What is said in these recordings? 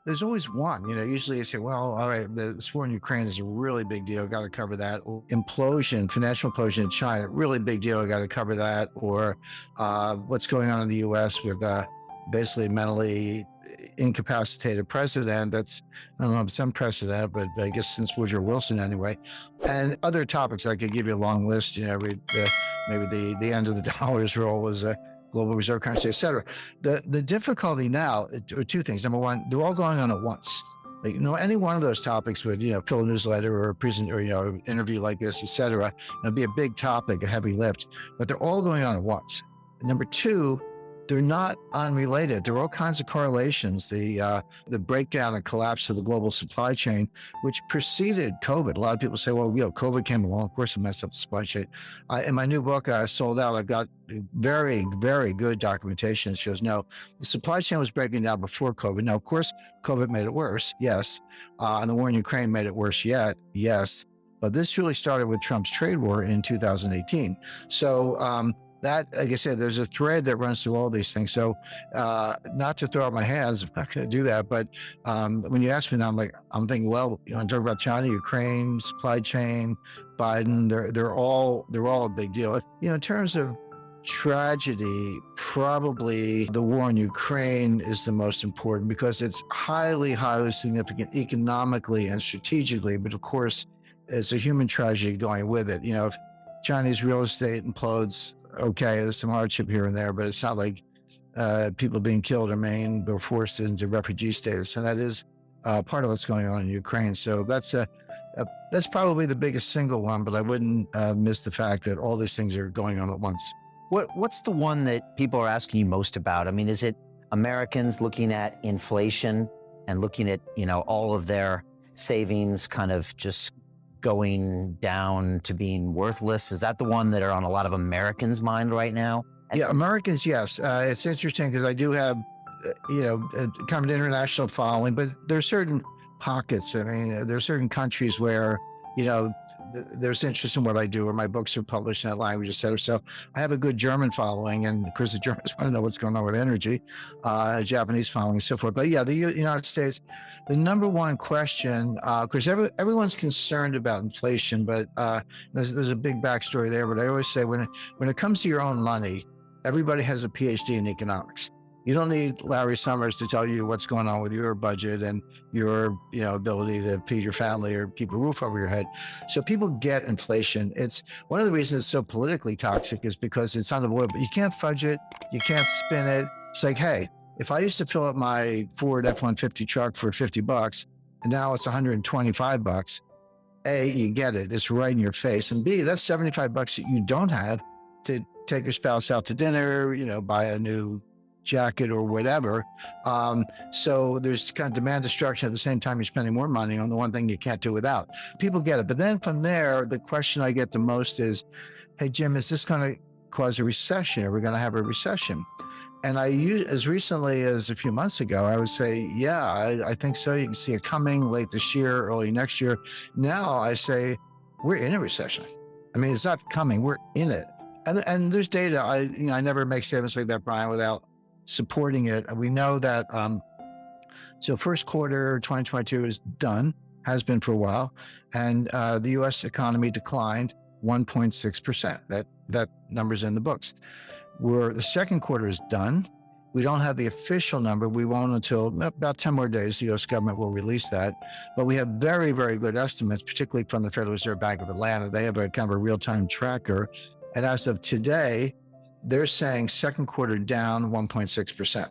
There's always one. Usually you say, well, all right, this war in Ukraine is a really big deal. Got to cover that. Or implosion, financial implosion in China, really big deal. Got to cover that. Or what's going on in the U.S. with basically mentally incapacitated president. That's, I don't know if it's unprecedented, but I guess since Woodrow Wilson anyway. And other topics, I could give you a long list. Maybe the end of the dollar's role as a global reserve currency, et cetera. The difficulty now are two things. Number one, they're all going on at once. Like, any one of those topics would, fill a newsletter or a present or, interview like this, et cetera. It'd be a big topic, a heavy lift, but they're all going on at once. Number two, they're not unrelated. There are all kinds of correlations. The breakdown and collapse of the global supply chain, which preceded COVID. A lot of people say, well, COVID came along. Of course, it messed up the supply chain. In my new book, Sold Out, I've got very, very good documentation that shows, no, the supply chain was breaking down before COVID. Now, of course, COVID made it worse. Yes. And the war in Ukraine made it worse yet. Yes. But this really started with Trump's trade war in 2018. So, that, like I said, there's a thread that runs through all these things. So, not to throw out my hands, I'm not going to do that. But when you ask me now, I'm thinking, well, I'm talking about China, Ukraine, supply chain, Biden. They're all a big deal. In terms of tragedy, probably the war in Ukraine is the most important because it's highly, highly significant economically and strategically. But of course, it's a human tragedy going with it. If Chinese real estate implodes, okay, there's some hardship here and there, but it's not like people being killed or maimed or forced into refugee status. And that is part of what's going on in Ukraine. So that's probably the biggest single one, but I wouldn't miss the fact that all these things are going on at once. What's the one that people are asking you most about? I mean, is it Americans looking at inflation and looking at, all of their savings kind of just going down to being worthless? Is that the one that are on a lot of Americans' mind right now? Yeah, Americans, yes. It's interesting because I do have, kind of an international following, but there are certain pockets. I mean, there are certain countries where, there's interest in what I do, or my books are published in that language, et cetera. So I have a good German following, and of course the Germans want to know what's going on with energy, Japanese following, and so forth. But yeah, the United States, the number one question, of course, everyone's concerned about inflation, but there's a big backstory there. But I always say when it comes to your own money, everybody has a PhD in economics. You don't need Larry Summers to tell you what's going on with your budget and your, ability to feed your family or keep a roof over your head. So people get inflation. It's one of the reasons it's so politically toxic is because it's unavoidable. You can't fudge it. You can't spin it. It's like, hey, if I used to fill up my Ford F-150 truck for $50 and now it's $125, A, you get it. It's right in your face. And B, that's $75 that you don't have to take your spouse out to dinner, buy a new jacket or whatever. So there's kind of demand destruction at the same time you're spending more money on the one thing you can't do without. People get it. But then from there, the question I get the most is, hey, Jim, is this going to cause a recession? Are we going to have a recession? And as recently as a few months ago, I would say, yeah, I think so. You can see it coming late this year, early next year. Now I say, we're in a recession. I mean, it's not coming, we're in it. And there's data. I never make statements like that, Brian, without supporting it. We know that, so first quarter 2022 is done, has been for a while, and the U.S. economy declined 1.6%. That number's in the books. The second quarter is done. We don't have the official number. We won't until about 10 more days. The U.S. government will release that. But we have very, very good estimates, particularly from the Federal Reserve Bank of Atlanta. They have a kind of a real-time tracker. And as of today, they're saying second quarter down 1.6%.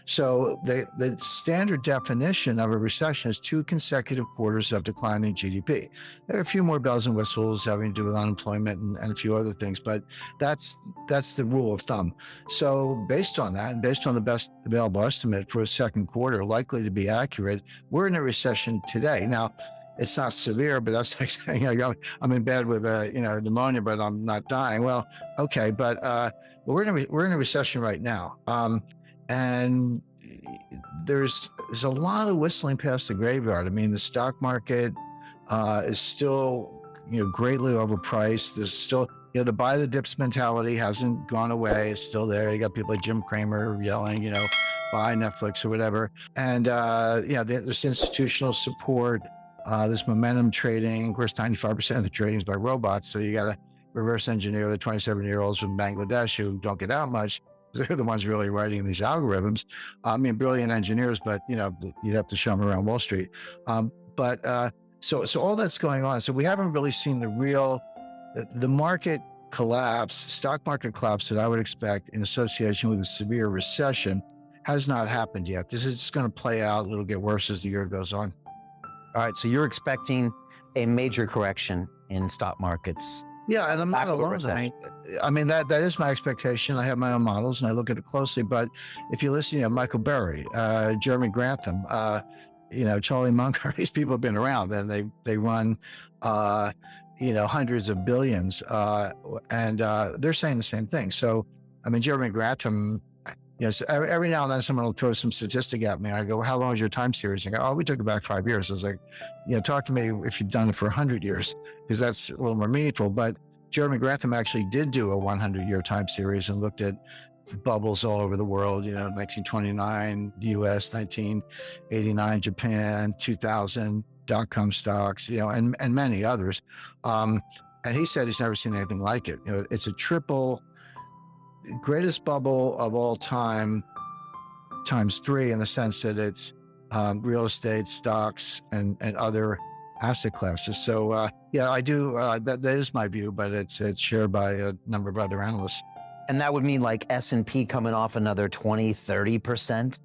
So the standard definition of a recession is 2 consecutive quarters of declining GDP. There are a few more bells and whistles having to do with unemployment and a few other things, but that's the rule of thumb. So based on that, and based on the best available estimate for a second quarter, likely to be accurate, we're in a recession today. Now, it's not severe, but that's like saying I'm in bed with pneumonia, but I'm not dying. Well, okay, but we're in a recession right now, and there's a lot of whistling past the graveyard. I mean, the stock market is still greatly overpriced. There's still the buy the dips mentality hasn't gone away. It's still there. You got people like Jim Cramer yelling, buy Netflix or whatever. And, there's institutional support, there's momentum trading. Of course, 95% of the trading is by robots. So you got to reverse engineer the 27-year-olds from Bangladesh who don't get out much. They're the ones really writing these algorithms. I mean, brilliant engineers, but you'd have to show them around Wall Street. So all that's going on. So we haven't really seen the market collapse, stock market collapse that I would expect in association with a severe recession has not happened yet. This is just going to play out. It'll get worse as the year goes on. All right. So you're expecting a major correction in stock markets. Yeah, and I'm not alone. I mean that is my expectation. I have my own models and I look at it closely. But if you listen, Michael Burry, Jeremy Grantham, Charlie Munger, these people have been around and they run, hundreds of billions, and they're saying the same thing. So, I mean, Jeremy Grantham, so every now and then someone will throw some statistic at me. I go, well, how long is your time series? And I go, oh, we took it back 5 years. I was like, talk to me if you've done it for 100 years, because that's a little more meaningful. But Jeremy Grantham actually did do a 100-year time series and looked at bubbles all over the world, 1929, US, 1989, Japan, 2000, dot-com stocks, and many others. And he said he's never seen anything like it. It's a triple greatest bubble of all time times 3 in the sense that it's real estate, stocks, and other asset classes. So I do. That is my view, but it's shared by a number of other analysts. And that would mean like S&P coming off another 20, 30%?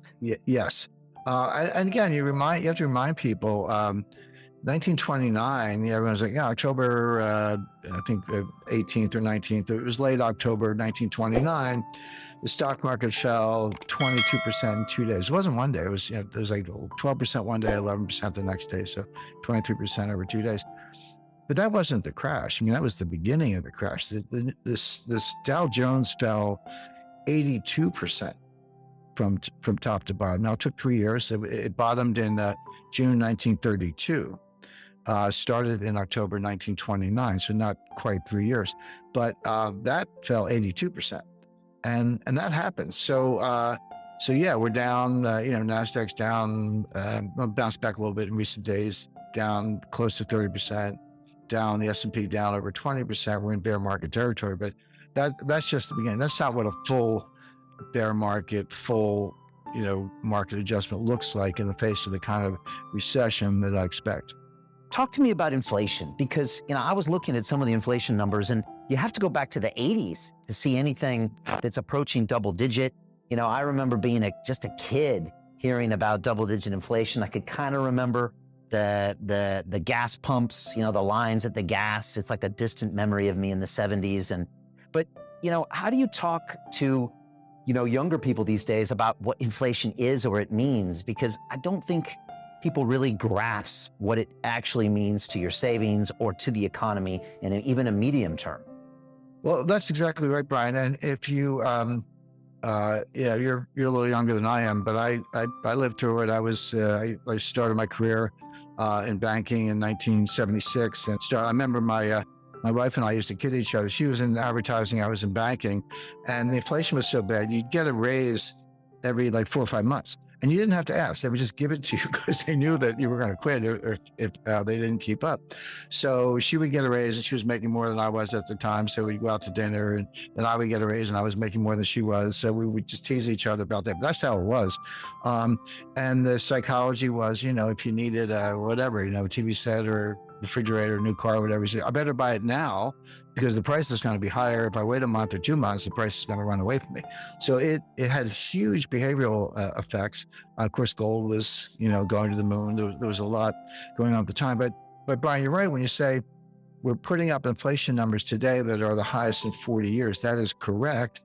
Yes. And again, you have to remind people, 1929, everyone's like, October, I think 18th or 19th, it was late October 1929, the stock market fell 22% in 2 days. It wasn't one day, it was like 12% one day, 11% the next day, so 23% over 2 days. But that wasn't the crash. I mean, that was the beginning of the crash. This Dow Jones fell 82% from top to bottom. Now, it took 3 years. It bottomed in June 1932. Started in October 1929, so not quite 3 years. But that fell 82%. And that happens. So we're down, NASDAQ's down, bounced back a little bit in recent days, down close to 30%. Down, the S&P down over 20%. We're in bear market territory, but that's just the beginning. That's not what a full bear market, market adjustment looks like in the face of the kind of recession that I expect. Talk to me about inflation, because I was looking at some of the inflation numbers, and you have to go back to the 80s to see anything that's approaching double digit. I remember being just a kid hearing about double digit inflation. I could kind of remember the gas pumps, the lines at the gas. It's like a distant memory of me in the 70s. But how do you talk to, younger people these days about what inflation is or it means? Because I don't think people really grasp what it actually means to your savings or to the economy in even a medium term. Well, that's exactly right, Brian. And if you, you're a little younger than I am, but I lived through it. I started my career in banking in 1976, and I remember my wife and I used to kid each other. She was in advertising, I was in banking, and the inflation was so bad, you'd get a raise every like 4 or 5 months, and you didn't have to ask. They would just give it to you because they knew that you were going to quit if they didn't keep up. So she would get a raise, and she was making more than I was at the time. So we'd go out to dinner, and then I would get a raise, and I was making more than she was. So we would just tease each other about that. But that's how it was. And the psychology was, if you needed whatever, a TV set or refrigerator, new car, whatever, you say, I better buy it now because the price is going to be higher. If I wait a month or 2 months, the price is going to run away from me. So it had huge behavioral effects. Of course, gold was, going to the moon. There was a lot going on at the time. But Brian, you're right when you say we're putting up inflation numbers today that are the highest in 40 years. That is correct.